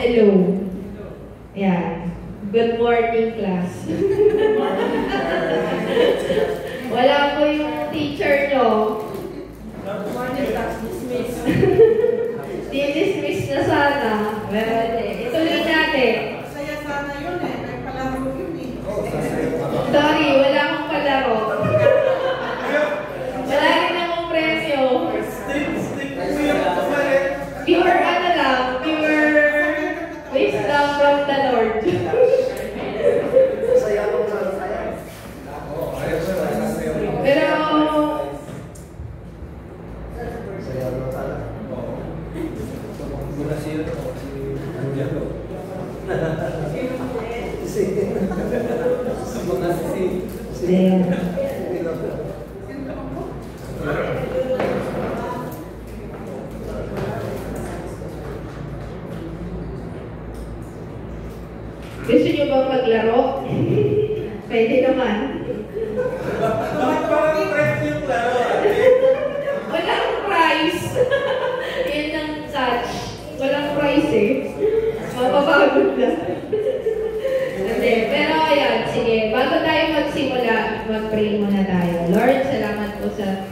Hello. Ayan. Good morning, class. Wala po yung teacher nyo. Di-dismiss na sana. Well, ituloy natin. Saya sana yun eh. May palaro yun eh. Sorry, wala akong palaro. Wala rin akong premyo. Pure ano lang, pure wisdom from the Lord. Pero gusto nyo bang maglaro? Pwede naman. Walang prize. Yan ang such. Walang prize eh. Mapapagod na. Hindi. Pero ayan, sige. Bago tayo magsimula, mag-pray muna tayo. Lord, salamat po sa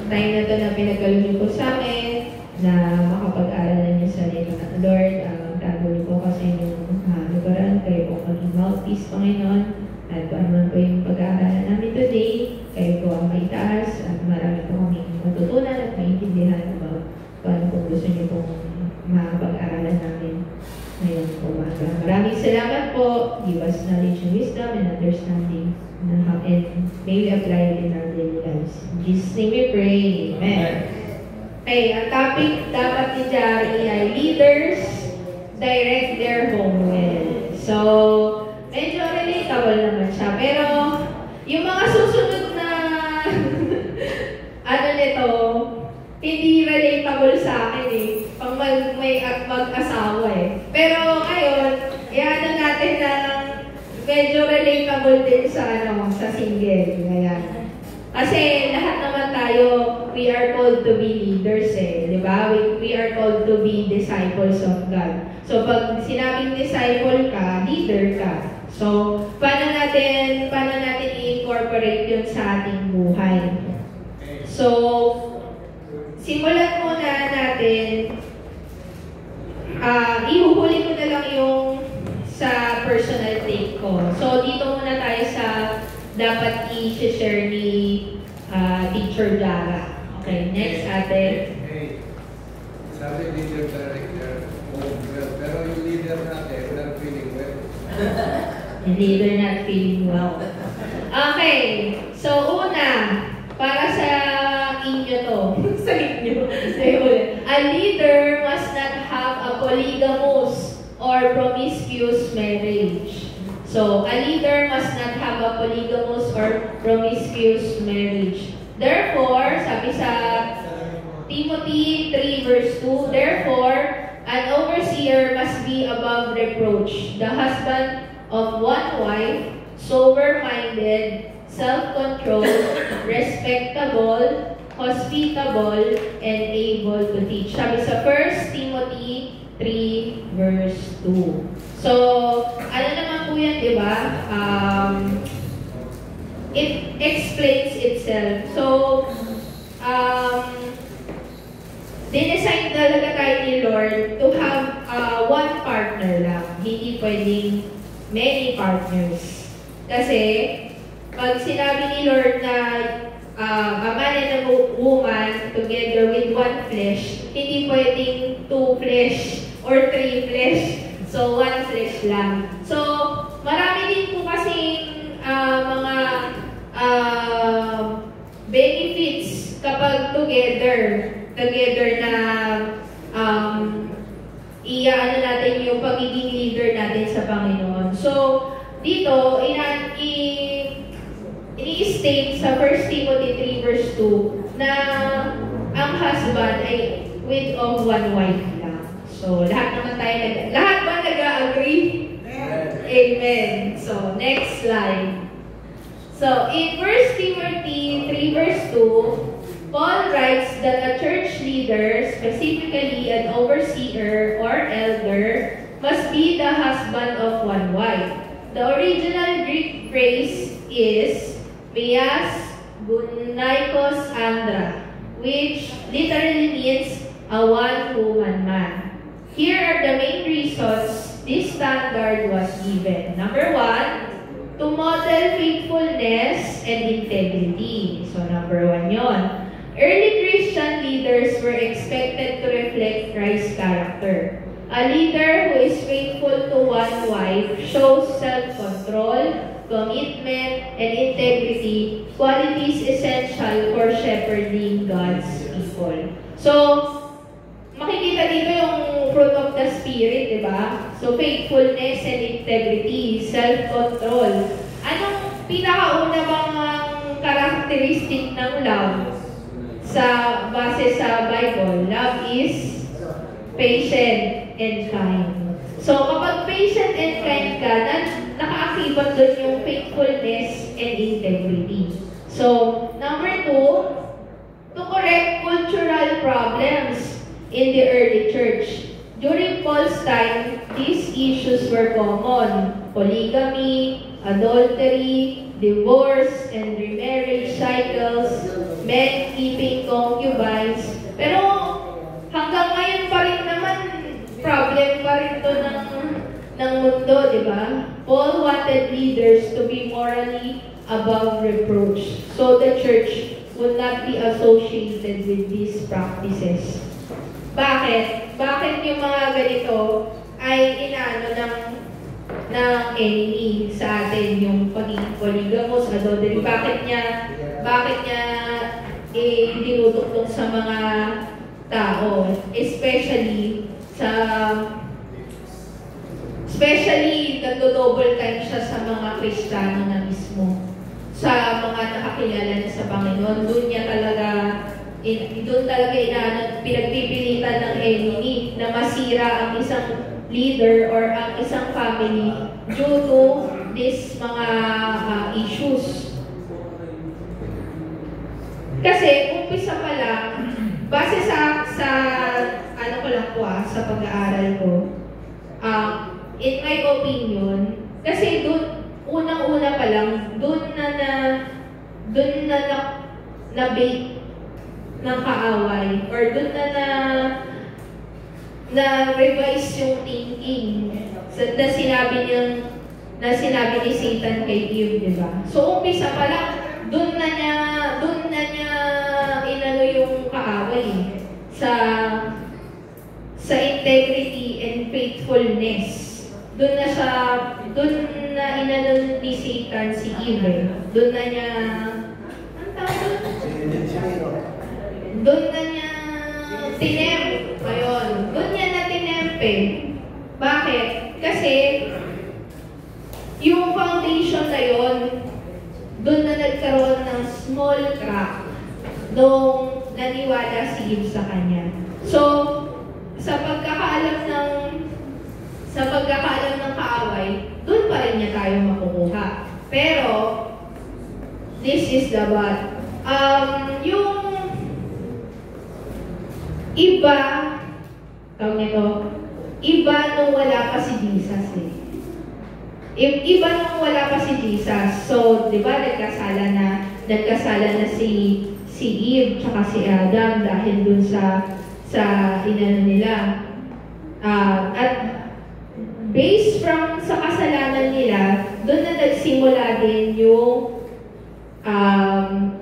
time na ito na pinagkaloob niyo po sa amin na makapag-aral niyo sa salita. Lord, tago niyo po kasi yung lugaran kayo po maging mouthpiece, Panginoon. At kung ano po yung pag-aaralan namin today, kayo po ang may taas at marami po kami matutunan at maintindihan about kung ano po gusto niyo pong makapag-aaralan namin ngayon po. Maraming salamat po. Give us knowledge and wisdom and understanding and may we apply it in our daily lives. In Jesus' name we pray. Amen. Okay, ang topic dapat ni Jari ay leaders direct their home well. So, medyo relatable naman siya. Pero, yung mga susunod na ano nito, hindi relatable sa akin eh. Pang mag-asawa eh. Pero ngayon, i-ano natin na medyo relatable din sa single. Ayan. Kasi lahat naman tayo, we are called to be leaders eh. Di ba? We are called to be disciples of God. So, pag sinabing disciple ka, leader ka. So, paano natin i-incorporate yun sa ating buhay? So, simulan muna natin, ihuhuli ko na lang yung sa personal take ko. So, dito muna tayo sa dapat i-share ni Teacher Jara. Okay, next ate. Sabi leader director, pero yung leader natin, not feeling well. Yung leader not feeling well. Okay, so una, para sa inyo to. Sa inyo. A leader must not have a polygamous or promiscuous marriage. So, a leader must not have a polygamous or promiscuous marriage. Therefore, sabi sa Timothy 3 verse 2, therefore, an overseer must be above reproach, the husband of one wife, sober-minded, self-controlled, respectable, hospitable, and able to teach. Sabi sa 1 Timothy 3 verse 2. So, ano naman po yan, di ba? It explains itself. So, dinesign talaga tayo ni Lord to have one partner lang. Hindi pwedeng many partners. Kasi, pag sinabi ni Lord na a man and a woman together with one flesh, hindi pwedeng two flesh or three flesh. So, one flesh lang. So, marami din po kasing mga benefits kapag together na i-ano natin yung pagiging leader natin sa Panginoon. So, dito, ini-state sa 1 Timothy 3 verse 2 na ang husband ay with of one wife lang. So, lahat ba nag-agree? Amen. So, next slide. So, in 1 Timothy 3 verse 2, Paul that a church leader, specifically an overseer or elder, must be the husband of one wife. The original Greek phrase is Bias Gunaikos Andra, which literally means a one-woman man. Here are the main reasons this standard was given. Number one, to model faithfulness and integrity. So number one yon. Early Christian leaders were expected to reflect Christ's character. A leader who is faithful to one wife shows self-control, commitment, and integrity, qualities essential for shepherding God's people. So, makikita dito yung fruit of the Spirit, di ba? So, faithfulness and integrity, self-control. Anong pinakauna bang characteristic ng love sa base sa Bible? Love is patient and kind. So, kapag patient and kind ka, nakaakibat doon yung faithfulness and integrity. So, number two, to correct cultural problems in the early church. During Paul's time, these issues were common. Polygamy, adultery, divorce, and remarriage cycles, men keeping concubines. Pero hanggang ngayon pa rin naman, problem pa rin to ng mundo, di ba? Paul wanted leaders to be morally above reproach, so the church would not be associated with these practices. Bakit? Bakit yung mga ganito ay inaano ng enemy sa atin, yung pagiging polygamous, adultery? Bakit niya dinuduktok sa mga tao, especially nagdo-double time siya sa mga Kristiyano na mismo, sa mga nakakilala na sa Panginoon. Doon talaga pinagpipilitan ng enemy na masira ang isang leader or ang isang family due to these mga issues. Kasi umpisa pa lang, base sa sa pag-aaral ko, in my opinion, kasi doon unang-una pa lang, doon na bait ng kaaway, or doon na revise yung thinking na sinabi ni Satan kay Eve, di ba? So umpisa pa lang, doon na niya inano yung kaaway sa integrity and faithfulness. Doon na inano ni Satan si Eve. Doon na niya tinempt. Ayun. Doon niya na tinempe. Bakit? Kasi yung foundation na yun, doon na nagkaroon ng small crack nung naniwala si Eve sa kanya. So, sa pagkakaalam ng kaaway, doon pa rin niya tayo makukuha. Pero, this is the bad. Yung iba nung wala pa si Jesus eh. Iba nung wala pa si Jesus. So, di ba, nagkasala na si Eve tsaka si Adam dahil dun sa inano nila. At based from sa kasalanan nila, dun na nagsimula din yung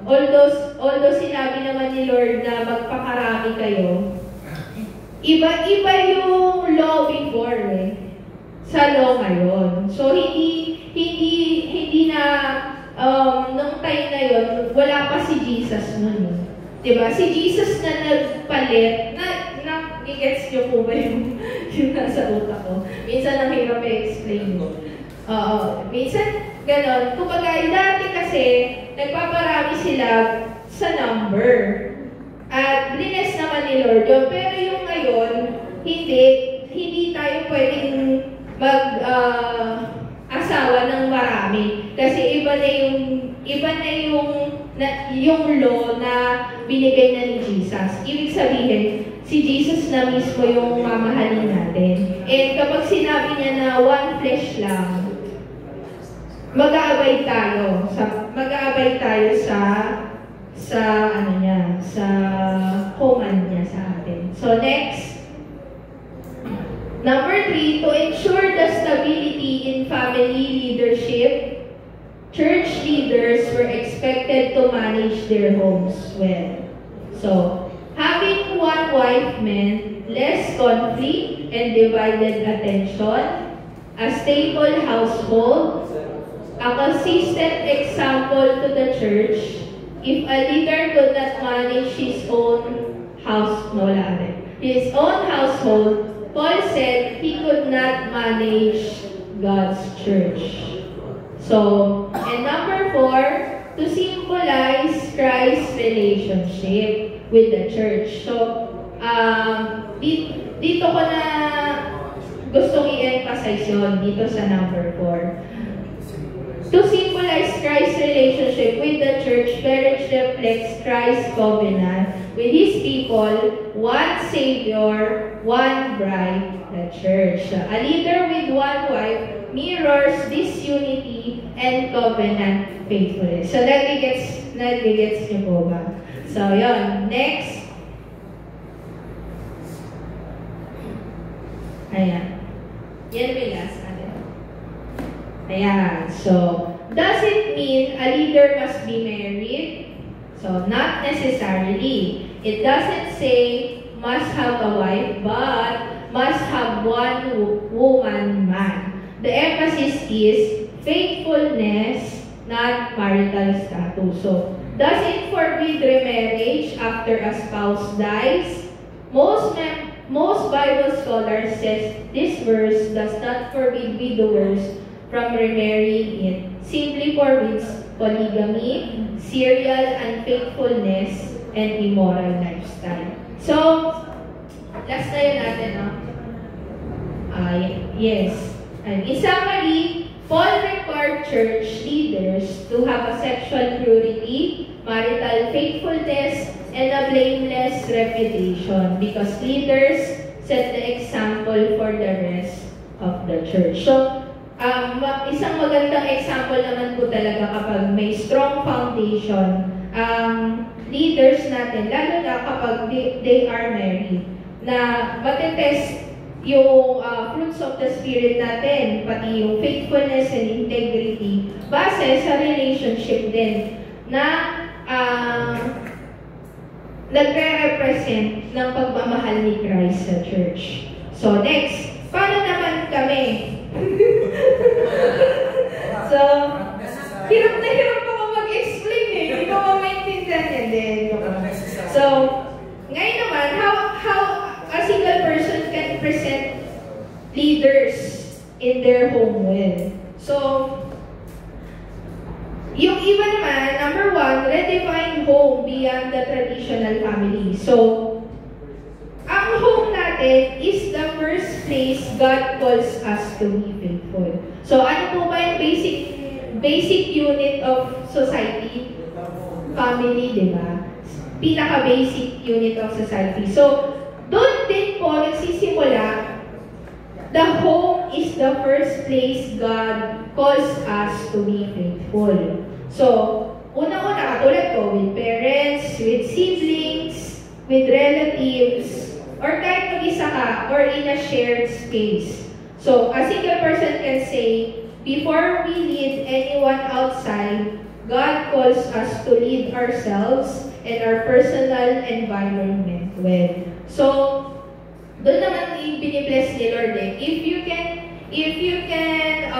although sinabi naman ni Lord na magpakarami kayo, iba-iba yung law before sa law ngayon. So hindi na nung time na yon, wala pa si Jesus nun. Diba? Si Jesus na nagpalit, gets nyo po ba yung nasa utak ko? Minsan ang hirap i-explain mo. Minsan ganon. Kumbaga, dati kasi nagpaparami sila sa number. At blines naman ni Lord yun. Pero yung ngayon, hindi tayo pwedeng asawa ng marami. Kasi iba na yung law na binigay na ni Jesus. Ibig sabihin, si Jesus na mismo yung mamahalin natin. And kapag sinabi niya na one flesh lang, mag-aabay tayo sa ano niya, sa command niya sa atin. So next, number 3, to ensure the stability in family leadership, church leaders were expected to manage their homes well. So, having one wife meant less conflict and divided attention, a stable household, a consistent example to the church. If a leader could not manage his own household, Paul said he could not manage God's church. So, and number 4, to symbolize Christ's relationship with the church. So, dito ko na gustong i-emphasize yun dito sa number 4. To symbolize Christ's relationship with the church, marriage reflects Christ's covenant with His people, one Savior, one bride, the church. A leader with one wife mirrors this unity and covenant faithfulness. So, nagigets niyo po ba? So, yon. Next. Ayan. Yan may last. Ayan. So, does it mean a leader must be married? So, not necessarily. It doesn't say must have a wife, but must have one woman man. The emphasis is faithfulness, not marital status. So, does it forbid remarriage after a spouse dies? Most Bible scholars says this verse does not forbid widowers from remarrying it. Simply forbids polygamy, serial unfaithfulness, and immoral lifestyle. So, last na yun natin, no? Yes. And in summary, Paul required church leaders to have a sexual purity, marital faithfulness, and a blameless reputation because leaders set the example for the rest of the church. So, isang magandang example naman po talaga kapag may strong foundation, leaders natin, lalo na kapag they are married, na matetest yung fruits of the Spirit natin, pati yung faithfulness and integrity, base sa relationship din na nagre-represent ng pagmamahal ni Christ sa church. So next, paano naman kami? So, hirap na hirap ako mag-explain eh. Hindi ko maintindihan yan din. So, ngayon naman, how a single person can present leaders in their home well. So, yung iba naman, number 1, redefine home beyond the traditional family. So, ang home natin is the first place God calls us to be faithful. So, ano po ba yung basic unit of society? Family, di ba? Pinaka-basic unit of society. So, doon din po nagsisimula, the home is the first place God calls us to be faithful. So, unang-una, katulad ko, with parents, with siblings, with relatives, or kahit mag-isa ka, or in a shared space. So, a single person can say, before we lead anyone outside, God calls us to lead ourselves and our personal environment well. So, doon naman binibless ni Lord eh. If you can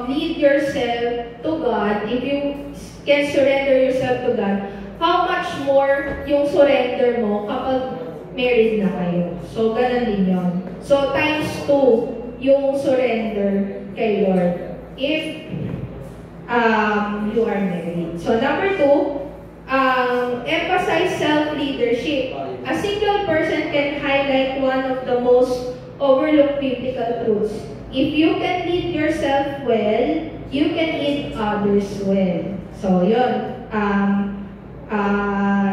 lead yourself to God, if you can surrender yourself to God, how much more yung surrender mo kapag married na kayo. So, ganun din yun. So, times 2 yung surrender kay Lord. If you are married. So, number 2, emphasize self-leadership. A single person can highlight one of the most overlooked biblical truths. If you can lead yourself well, you can lead others well. So, yun.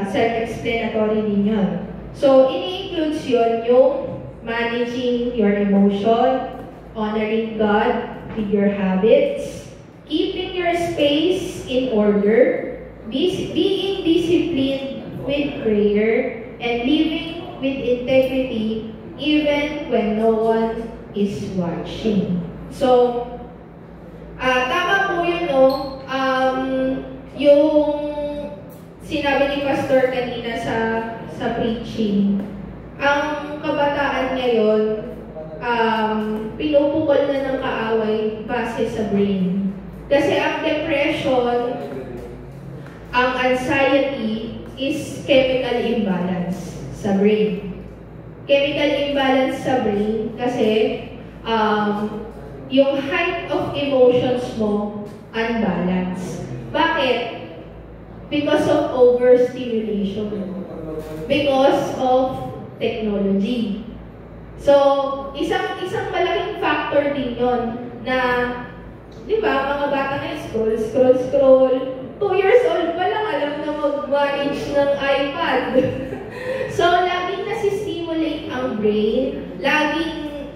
self-explanatory din yun. So, ini-includes yun yung managing your emotion, honoring God with your habits, keeping your space in order, being disciplined with prayer, and living with integrity even when no one is watching. So, tama po yun, no? Yung sinabi ni Pastor kanina sa preaching, ang kabataan ngayon, pinupukol na ng kaaway base sa brain. Kasi ang depression, ang anxiety, is chemical imbalance sa brain. Chemical imbalance sa brain kasi yung height of emotions mo unbalanced. Bakit? Because of overstimulation. Because of technology. So, isang malaking factor din yon na, di ba, mga bata na scroll. 2 years old pa lang, alam na mag-manage ng iPad. So, laging nasi-stimulate ang brain, laging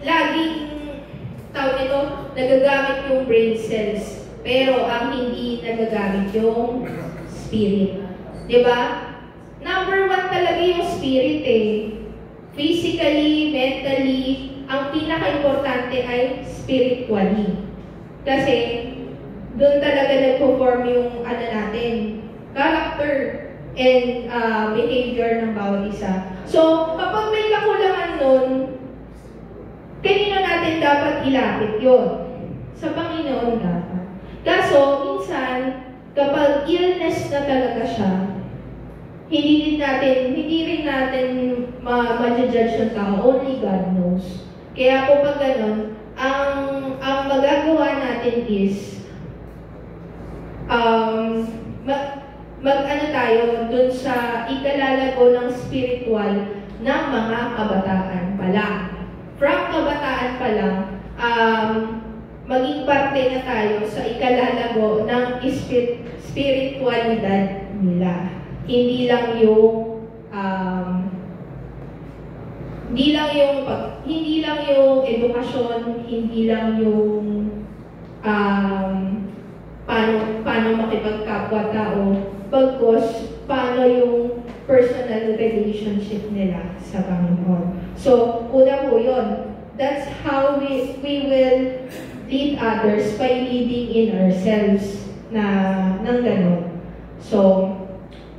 tawag nito, nagagamit yung brain cells. Pero ang hindi nagagamit yung spirit. Diba? Number 1 talaga yung spirit eh. Physically, mentally, ang pinaka-importante ay spiritually. Kasi, doon talaga nag-perform yung natin, character and behavior ng bawat isa. So, kapag may kakulangan nun, kanino natin dapat ilapit yun? Sa Panginoon dapat. Kaso, minsan, kapag illness na talaga siya, hindi rin natin ma-judge yung tao. Only God knows. Kaya po pag ganun, ang magagawa natin is, mag-ano tayo dun sa ikalalago ng spiritual ng mga kabataan pa lang. From kabataan pa lang, maging parte na tayo sa ikalalago ng spiritualidad nila. Hindi lang yung edukasyon, hindi lang yung paano makipagkapwa-tao, bagkus paano yung personal relationship nila sa Panginoon. So, una po yun. That's how we will lead others by leading in ourselves ng ganun. So,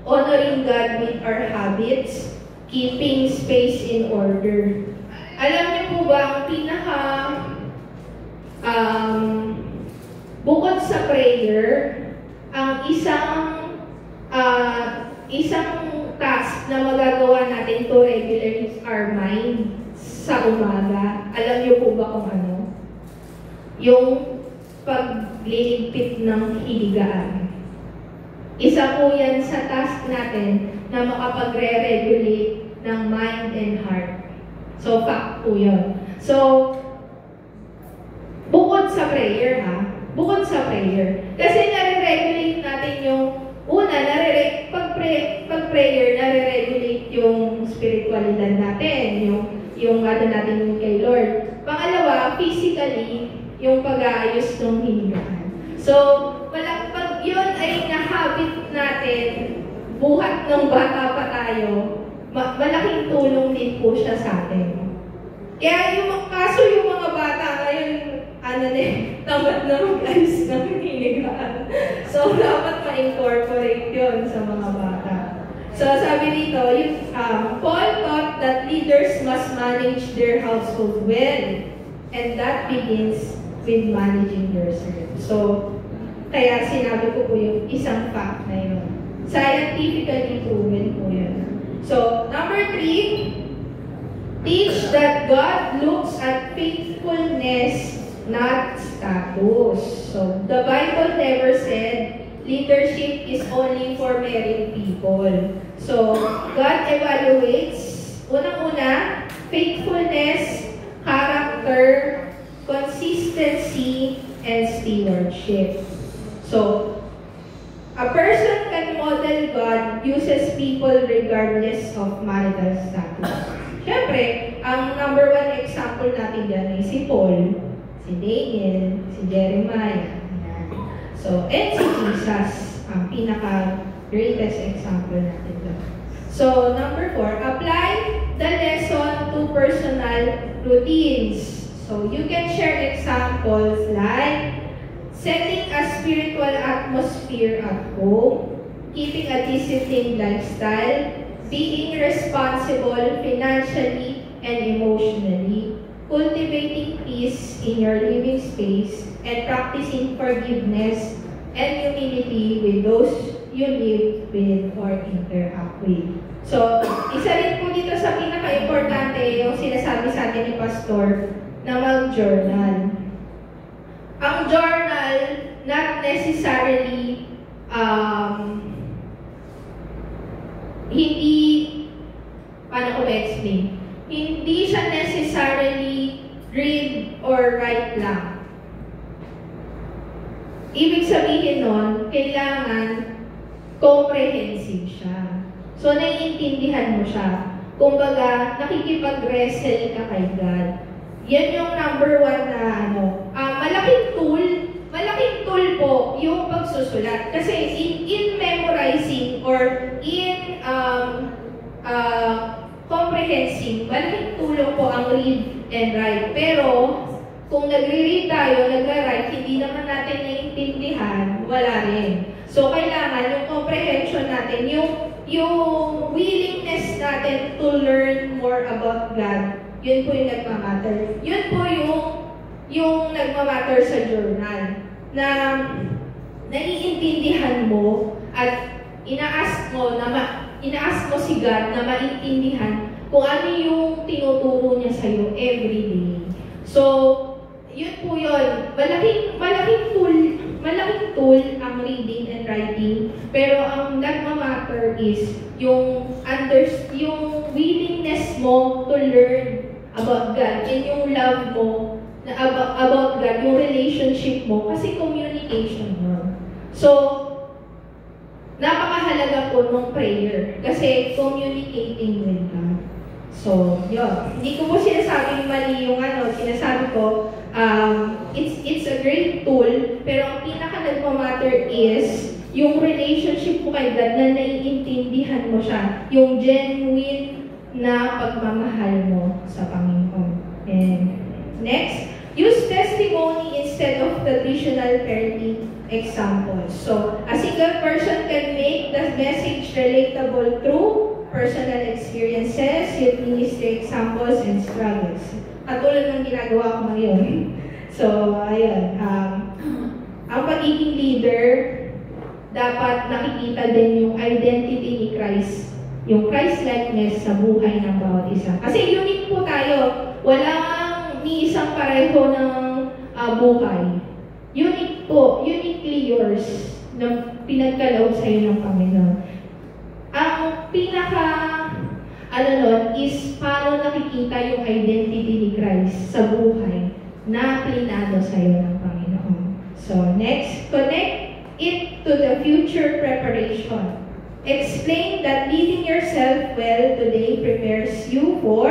honoring God with our habits, keeping space in order. Alam niyo po ba, ang bukod sa prayer, ang isang task na magagawa natin to regulate our mind sa umaga. Alam niyo po ba kung ano? Yung pagliligpit ng hiligaan. Isa po yan sa task natin na makapagre-regulate ng mind and heart. So, fact po yun. So, bukod sa prayer bukod sa prayer. Kasi nare-regulate natin yung, pag prayer, nare-regulate yung spiritualidad natin, yung natin yung kay Lord. Pangalawa, physically, yung pag-aayos ng hinigaan. So, pag yun ay nahabit natin, buhat ng bata pa tayo, malaking tulong din po siya sa atin. Kaya yung mga bata ngayon, tamad na mag-ayos ng hinigaan. So, dapat ma-incorporate yun sa mga bata. So, sabi dito, Paul taught that leaders must manage their household well, and that begins with managing their servants. So, kaya sinabi ko po yung isang fact na yun. Scientifically proven po yun. So, number 3, teach that God looks at faithfulness, not status. So, the Bible never said leadership is only for married people. So, God evaluates, unang-una, faithfulness, character, consistency, and stewardship. So, a person can model God of marital status. Siyempre, ang number one example natin dyan ay si Paul, si Daniel, si Jeremiah. Ayan. So, and si Jesus, ang pinaka-greatest example natin doon. So, number 4, apply the lesson to personal routines. So, you can share examples like setting a spiritual atmosphere at home, keeping a disciplined lifestyle, being responsible financially and emotionally, cultivating peace in your living space, and practicing forgiveness and humility with those you live with or interact with. So, isa rin po dito sa pinaka-importante yung sinasabi sa atin ni Pastor na mag-journal. Ang journal, not necessarily hindi, paano ko explain? Hindi siya necessarily read or write lang. Ibig sabihin nun, kailangan comprehensive siya. So, naiintindihan mo siya. Kumbaga, nakikipag-wrestle ka kay God. Yan yung number 1 na malaking tool po yung pagsusulat. Kasi in memorizing or in comprehending, malaking tulong po ang read and write. Pero, kung nagre-read tayo, nagre-write, hindi naman natin naiintindihan, wala rin. So, kailangan yung comprehension natin, yung willingness natin to learn more about God, yun po yung nagmamatter. Yun po yung nagmamatter sa journal. Na naiintindihan mo at ina-ask mo si God na maintindihan kung ano yung tinuturo niya sa'yo everyday. So, yun po yun. Malaking tool ang reading and writing, pero ang nagmamatter is yung willingness mo to learn about God and yung love mo about God, yung relationship mo, kasi communication mo. So, napakahalaga po ng prayer kasi communicating with God. So, yun. Hindi ko po sinasabing mali yung sinasabi ko, it's a great tool, pero ang pinaka-nagmamatter is yung relationship mo kay God na naiintindihan mo siya, yung genuine na pagmamahal mo sa Panginoon. And next, use testimony instead of traditional parenting examples. So, a single person can make the message relatable through personal experiences, youth ministry examples, and struggles. Katulad ng ginagawa ko ngayon. So, ayun. Ang pagiging leader, dapat nakikita din yung identity ni Christ. Yung Christ-likeness sa buhay ng bawat isa. Kasi unique po tayo. Walang ni isang pareho ng buhay. Unique po, uniquely yours na pinagkaloob sa iyo ng Panginoon. Ang is paano nakikita yung identity ni Christ sa buhay na plinado sa iyo ng Panginoon. So next, connect it to the future preparation. Explain that leading yourself well today prepares you for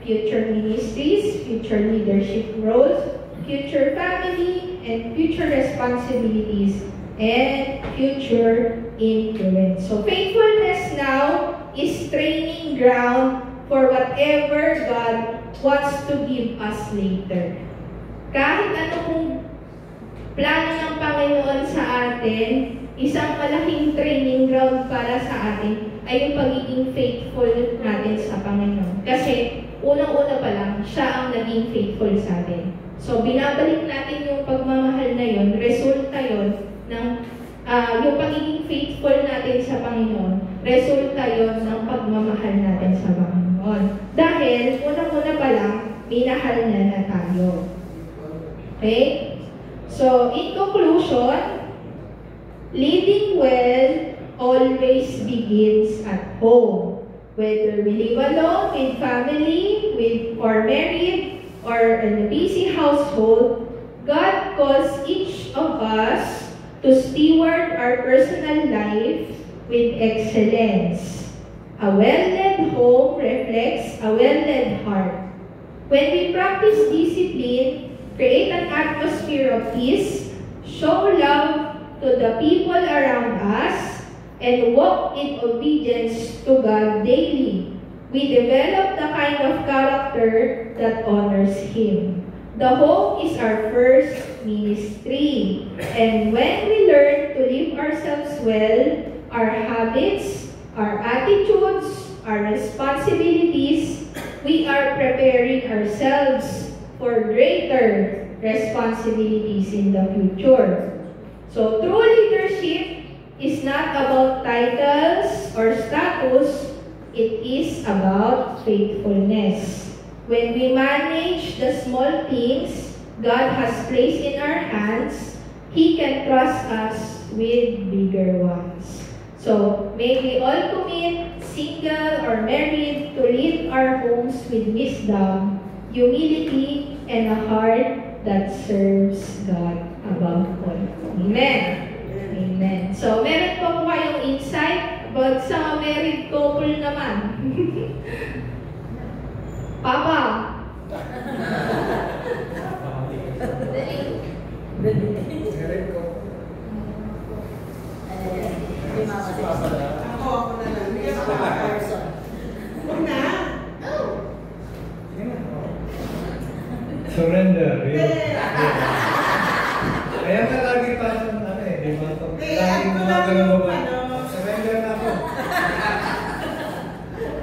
future ministries, future leadership roles, future family, and future responsibilities, and future influence. So faithfulness now is training ground for whatever God wants to give us later. Kahit ano pong plano ng Panginoon sa atin, isang malaking training ground para sa atin ay yung pagiging faithful natin sa Panginoon. Kasi unang-una pa lang, siya ang naging faithful sa atin. So, binabalik natin yung pagmamahal na yun, resulta yun ng yung pagiging faithful natin sa Panginoon, resulta yun ng pagmamahal natin sa Panginoon. Dahil, unang-una pa lang, minahal niya na tayo. Okay? So, in conclusion, leading well always begins at home. Whether we live alone, with family, or married, or in a busy household, God calls each of us to steward our personal life with excellence. A well-led home reflects a well-led heart. When we practice discipline, create an atmosphere of peace, show love to the people around us, and walk in obedience to God daily, we develop the kind of character that honors Him. The home is our first ministry. And when we learn to live ourselves well, our habits, our attitudes, our responsibilities, we are preparing ourselves for greater responsibilities in the future. So true leadership is not about titles or status, it is about faithfulness. When we manage the small things God has placed in our hands, He can trust us with bigger ones. So, may we all commit, single or married, to lead our homes with wisdom, humility, and a heart that serves God above all. Amen. Amen. So, meron po kayong insight about sa married couple naman. Papa. Ako na lang. Hindi ako person. Huwag na. Surrender. Kaya ka lagi pa di ba? Lagi gumagano ba? Surrender na ako.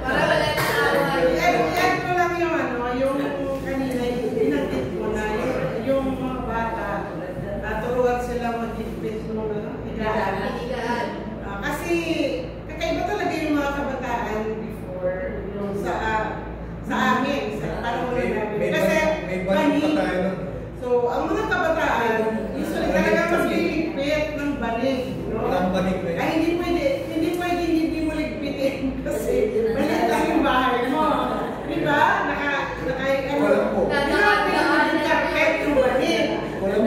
Para wala na awal. Yan ko lang yung kanina, inakit mo na, yung mga bata, turuan sila mag-higpit mo na, higaan. Kasi, kakaiba talaga yung mga kabataan before, yung sa amin, sa panahon namin. Kasi, so, ang mga kabataan, usually talaga mag-higpit ng banig. Ay, hindi pwede hindi mo ligpitin kasi maliit lang yung bahay mo. Di ba? Naka-carpet yung banig. Alam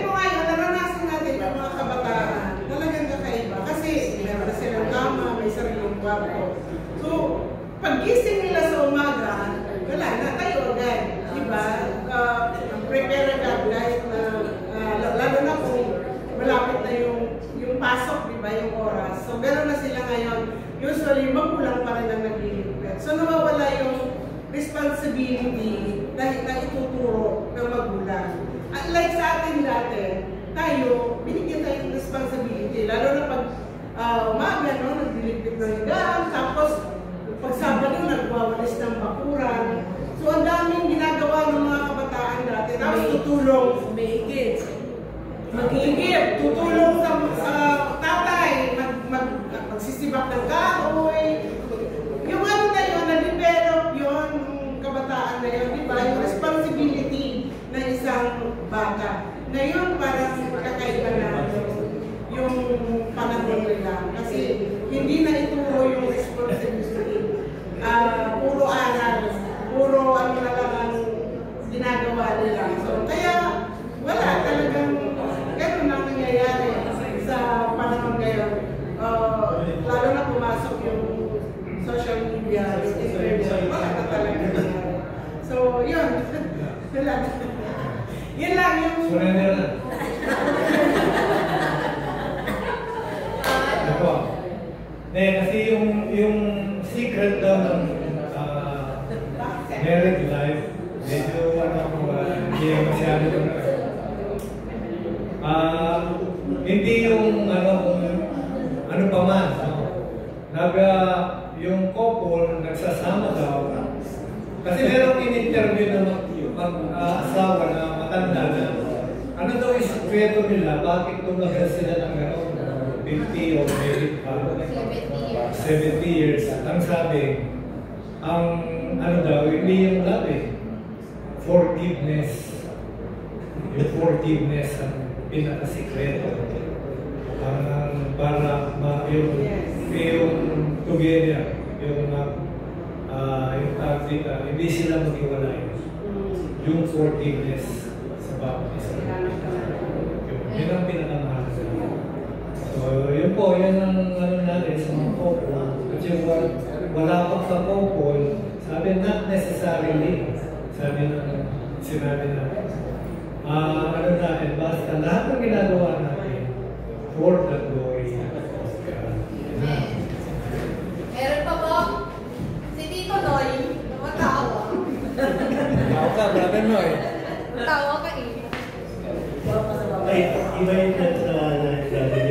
mo ngayon, naranasan natin yung mga kabataan. Talagang kakaiba. Kasi meron na silang kama, may sariling kwarto. So, pag-gising nila sa umaga, wala na, tayo agad. Di ba? Prepare agad guys na lalo na kung malapit na yung pasok, di ba, yung oras. So, meron na sila ngayon. Usually, magulang pa rin ang naglilipet. So, nawawala yung responsibility na ituturo ng magulang. At like sa atin dati, tayo, binigyan tayo ng responsibility. Lalo na pag umaga, no, naglilipit ng higaan. Tapos, pag Sabado, nagwawalis ng bakuran. So, ang daming ginagawa ng mga kabataan dati. Tapos, tutulong. Mag-iigib, tutulong sa tatay, magsisibak ng kahoy. Yung ano na yun, na-develop yun, yung kabataan na yun, di ba? Yung responsibility ng isang bata. Ngayon, parang kakaiba na yung panahon nila. Kasi hindi na ituro yung responsibility. Puro aral, puro ano na lang ang ginagawa nila. So, kaya wala talagang ganun ang nangyayari sa panahon ngayon. Lalo na pumasok yung social media, yung internet, wala na talaga nangyayari. So, yun. Yun lang yung... Surrender na. Ako. Kasi yung secret daw ng married life, medyo hindi masyado hindi yung ano pa man, yung couple nagsasama daw. Kasi merong in-interview na mag-asawa na matanda na ano daw yung sekreto nila, bakit tumagal sila ng 50 o maybe 70 years. Ang sabi, ang ano daw, hindi yung love forgiveness. Yung forgiveness ang pinakasikreto. Para yung together, yung tagdita, hindi sila maghiwalay. Yung forgiveness sa bawat isa. Yun ang pinakamahal. So, yun po, yan ang ano natin sa mga couple. Kasi wala pa sa couple, sabi not necessarily, sinabi natin. Ano natin, basta lahat ng ginagawa natin for the glory of God. Meron pa po, si Tito Noy, matawa. Tao ka, brother Noy. Matawa ka eh. Ay, iba yung nagsasabi.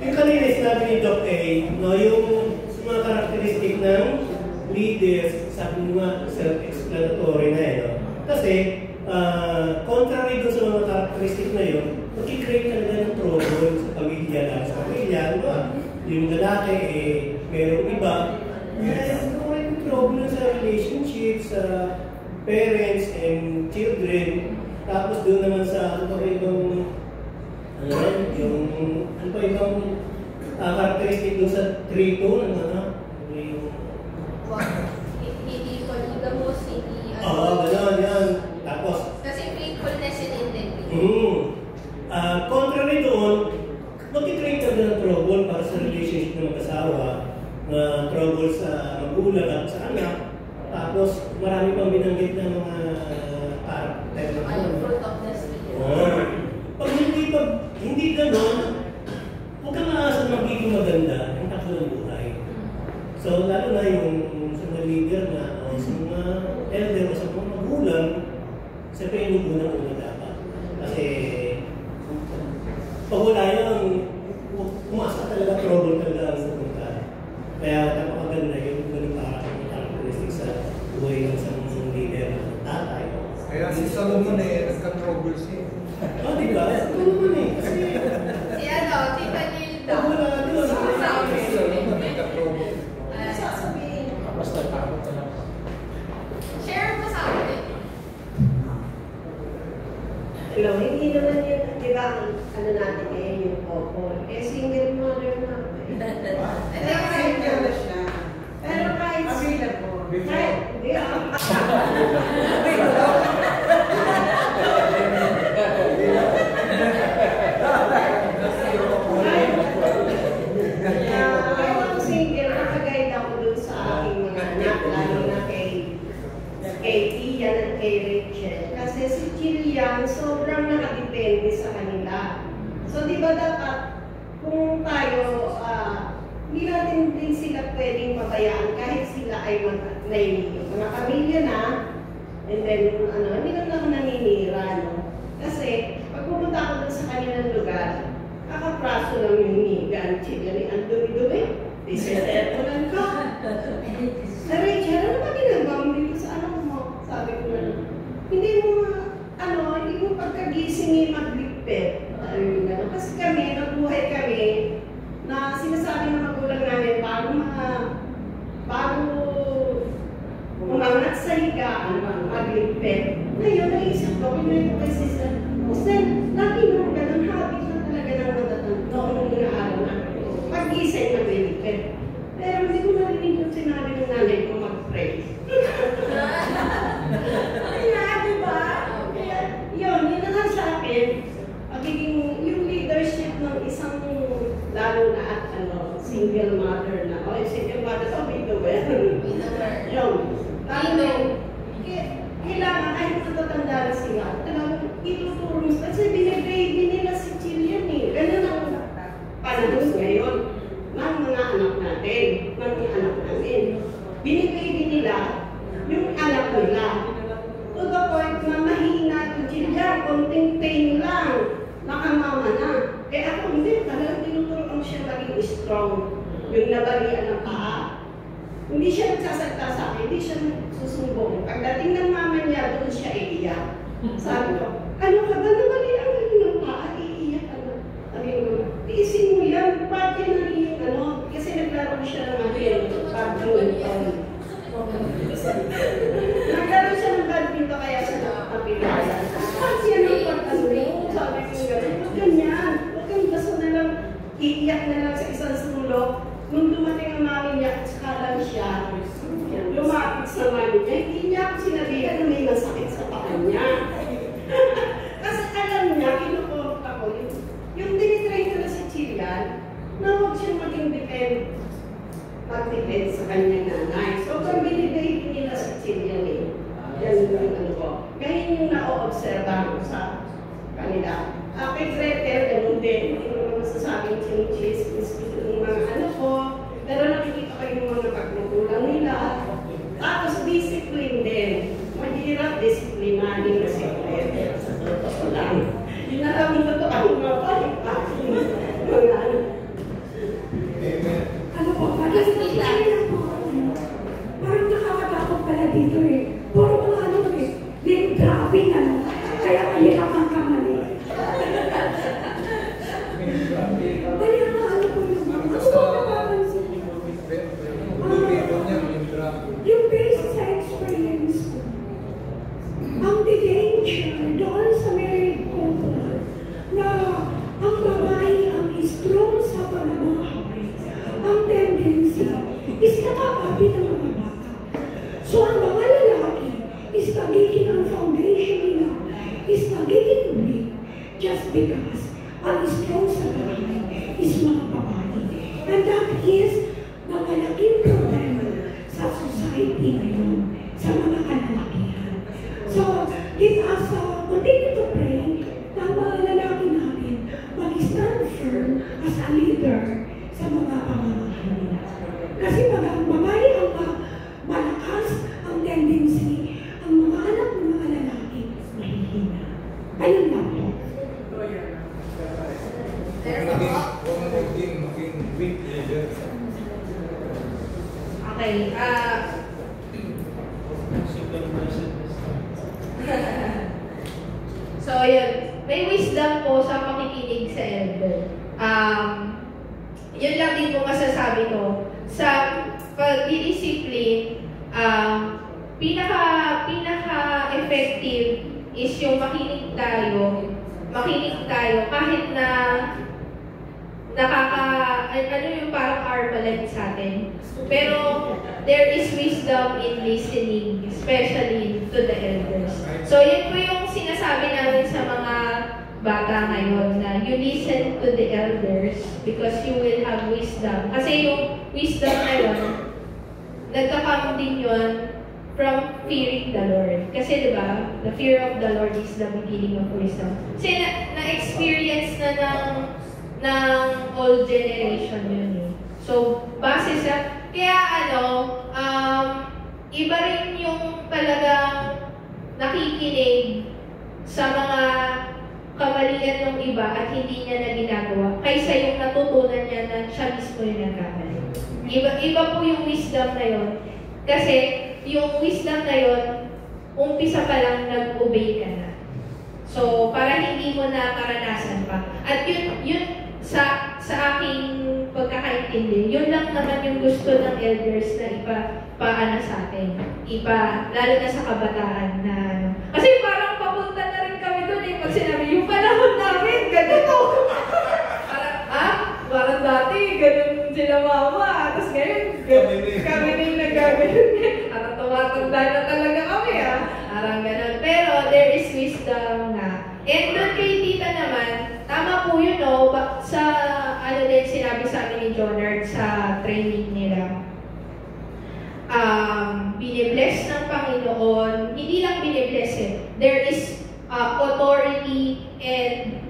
Yung kanina sinabi ni Doc A, no, yung mga karakteristik ng leaders, sabi mo nga, self-explanatory na eh, no? Kasi, contrary doon sa mga karakteristik na yun, mag-create talaga ng trouble sa pamilya lang. Sa pamilya, no? Yung lalaki, merong iba, yung problem sa relationships, sa parents and children. Tapos doon naman sa ano pa ibang karakteristik doon sa 3-2 ng yung Hindi polygamous, hindi gano'n yan. Tapos kasi faithfulness and integrity. Contrary doon, mag-create ka ng trouble para sa relationship ng mag-asawa, trouble sa magulang at sa anak. Tapos marami pang binanggit ng mga karakter na Fruit of the Spirit. Pag hindi gano'n, huwag kang maasang magiging maganda ang takbo ng buhay. So, lalo na yung sa mga leader na, o sa mga elder o sa mga magulang, siyempre yung unang-una dapat. Kasi, pag wala yun, umasa talaga, trouble talaga ang pupunta. Kaya napakaganda yung ganun parang karakteristik sa buhay ng isang leader ng tatay. Kaya si Solomon nagka-trouble siya. Di ba? Ito naman kasi... Si ano, Tita Nilda. Wala doon. Si Solomon nagka-trouble. Basta takot ka lang. Share mo sa akin. Hello, hindi naman yun, di ba, ano natin ngayon yung couple. Single mother na. Single na siya. Pero kahit... Available. Kahit, hindi Kahit single, nakagayad ako dun sa aking mga anak, lalo na kay Ian at kay Rachel. Kasi si Jillian, sobrang nakadepende sa kanila. So, di ba dapat, kung tayo, hindi natin din sila pwedeng pabayaan kahit sila ay may mga pamilya na, and then, hindi naman ako naninira, no? Kasi, pag pumunta ako dun sa kanilang lugar, kakapraso lang yung higaan, Jillian, ang dumi-dumi. Disesetulan ka. Rachel, ano ba ginagawa mo dito sa anak mo? Sabi ko na, hindi mo pagkagising magligpit. Kasi kami, nabuhay kami, na sinasabi ng magulang namin, bago umangat sa higaan, magligpit. Ngayon, naisip ko, pinay ko kay sister, lagi naman ganun, habit na talaga ng matatanda noong mga araw na pag-gising magligpit. Pero hindi ko narinig yung sinabi ng nanay ko mag-pray. Kaya, di ba? Kaya, yun lang sa akin, yung leadership ng isang, lalo na at single mother na, single mother sa widower. Yun. Kailangan, kahit matatanda na sila, talagang itutulong. Kasi binag-grade nila si Jillian eh. Ganun ang panahon ngayon ng mga anak natin, ng mga anak namin. Binigay din nila yung anak nila. To the point na mahina yung Jillian, konting pain lang, nakamama na. Kaya ako hindi, talagang tinuturuan siya maging strong. Yung nabalian ng paa. Hindi siya nagsasalita sa akin, hindi siya susumbong. Pagdating ng mama niya, doon siya iiyak. Sabi ko, ano ka ba nabalian ka ng paa? Iiyak ka na. Sabi ko, tiisin mo yan, ba't yan naging kasi naglaro siya ng badminton. Naglaro siya ng badminton kaya siya nakapapilihan. Ba't yan ang pagtanong? Sabi ko gano'n, huwag ganyan. Huwag kang basta na lang, iiyak na lang sa isang sulok. Nung dumating ang mami niya, tsaka lang siya, lumapit sa mami niya, hindi niya ako sinabihan na may masakit sa paa niya. Kasi alam niya, kinukuha ko, yung tinitrain ko na sa Jillian, na-obserbahan ko sa kanila. Kay Gretel, ganun din. Hindi ko naman masasabing chinichismis yung mga ano ko. Pero nakikita ko yung mga pagkukulang nila. Tapos discipline din. Mahirap disiplinahin na si Gretel. Sa totoo lang. Yun na lang ang totoo ang mga palik-palik. Mga ano. Ano po, parang nakakatakot pala dito eh. Puro mga ano eh, name dropping ano. Kaya mahirap ang kamali. Kaya nga ano po yung mga ano po napapansin niyo? Yung based sa experience ko, ang danger doon sa married couple na ang babae ang strong sa pamamahay, ang tendency is nakakapit ang mga bata. So ang mga lalaki is nagiging ang foundation nila is nagiging weak just because ang strong sa bahay is mga babae. And that is the malaking problema sa society ngayon, sa mga kalalakihan. So, let us continue to pray na ang mga lalaki natin mag-stand firm as a leader sa mga pamamahay nila. Kasi pag ang babae ang malakas ang tendency, ang mga anak ng mga lalaki mahihina. Ayun lang po. Okay, so yun, may wisdom po sa pakikinig sa elder. Yun lang din po masasabi ko. Sa pag-discipline, pinaka-effective is yung makinig tayo kahit na ano yung parang armalite sa atin. Pero there is wisdom in listening, especially to the elders. So yun po yung sinasabi namin sa mga bata ngayon, na you listen to the elders because you will have wisdom. Kasi yung wisdom na yun, nagkakam din yun from fearing the Lord. Kasi diba, the fear of the Lord is the beginning of wisdom. Kasi na-experience ng old generation yun eh. So, base sa, kaya iba rin yung talagang nakikinig sa mga kamalian ng iba at hindi niya na ginagawa kaysa yung natutunan niya na siya mismo yung nagkamali. Iba po yung wisdom na yun. Kasi yung wisdom na yun, umpisa pa lang nag-obey ka na. So, para hindi mo na karanasan pa. At yun sa aking pagkakaintindi, yun lang naman yung gusto ng elders na ipapaana sa atin. Lalo na sa kabataan na ano. Kasi parang papunta na rin kami doon eh. Pag sinabi, yung panahon namin, ganito. Parang dati, ganun sila mama. Tapos ngayon, kami na yung nagkaganon. Parang tumatanda na talaga kami Parang ganun. Pero there is wisdom na. And doon kay tita naman, tama po yun sa din sinabi sa amin ni Jonard sa training nila. Binibless ng Panginoon, hindi lang binibless eh. There is authority and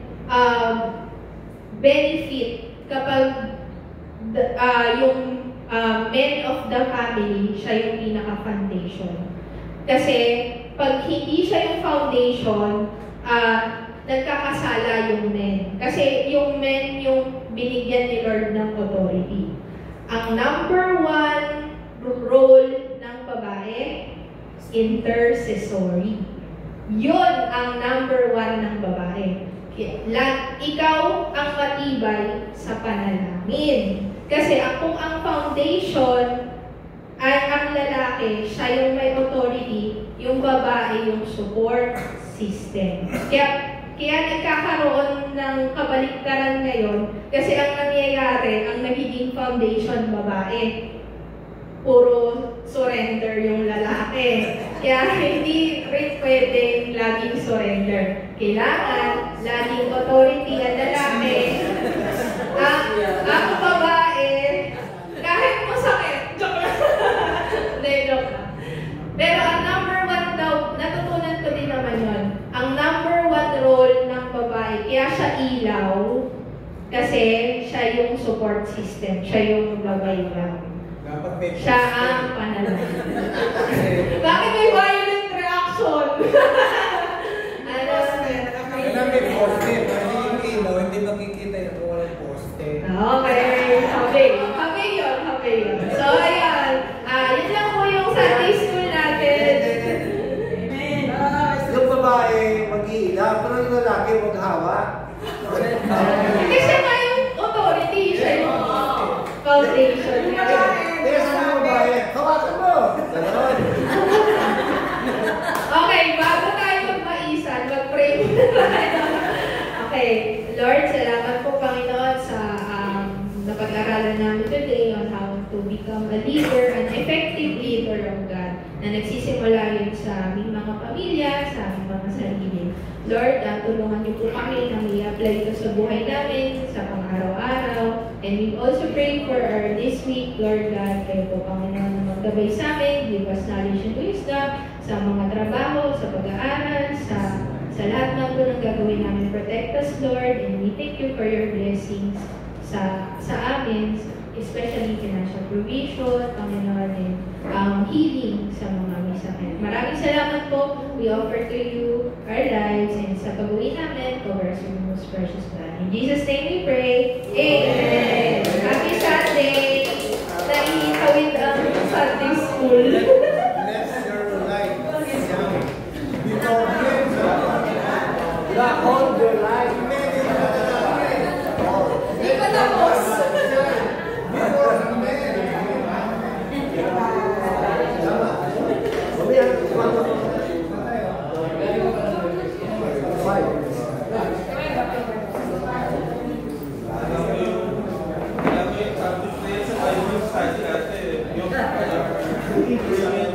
benefit kapag yung men of the family, siya yung pinaka-foundation. Kasi pag hindi siya yung foundation, nagkakasala yung men. Kasi yung men yung binigyan ni Lord ng authority. Ang number one role ng babae, intercessory. Yun ang number one ng babae. Ikaw ang matibay sa panalangin. Kasi kung ang foundation ay ang lalaki, siya yung may authority, yung babae yung support system. Kaya nagkakaroon ng kabaliktaran ngayon kasi ang nangyayari, ang nagiging foundation babae. Puro surrender yung lalaki. Kaya hindi rin pwedeng laging surrender. Kailangan laging authority ang lalaki. Ang babae, kahit masakit. Joke lang. Hindi, joke lang. Pero ang number one daw, natutunan ko din naman yun. Ang support system. Siya yung gabay lang. Dapat may Siya ang panalangin. Bakit may violent reaction? Ano? Kailan may poste, pero yung ilaw, hindi makikita yung kung walang poste. Okay, happy yun. So, ayan. Yun lang po yung Sunday school natin. Yung babae mag-iila, pero yung lalaki maghawa. Kasi siya nga yung authority, siya yung foundation. Kaya sa mga babae, hawakan mo! Ganon. Okay, bago tayo magmaisan, mag-pray muna tayo. Okay, Lord, salamat po Panginoon sa napag-aralan namin today on how to become a leader, an effective leader of God, na nagsisimula yun sa aming mga pamilya, sa aming mga sarili. Lord, tulungan niyo po kami na may apply ito sa buhay namin, sa pang-araw-araw. And we also pray for our this week, Lord God, kayo po Panginoon na maggabay sa amin, give us knowledge and wisdom, sa mga trabaho, sa pag-aaral, sa lahat ng po ng gagawin namin. Protect us, Lord, and we thank you for your blessings sa amin, especially financial provision, Panginoon, and healing sa mga may sakit. Maraming salamat po. We offer to you our lives, and sa pag-uwi namin, cover us with the most precious blood. In Jesus' name we pray. Amen. Happy Sunday! Naiitawid ang Sunday school. Bless your life. You don't live God hold your life. Hindi pa tapos. Yung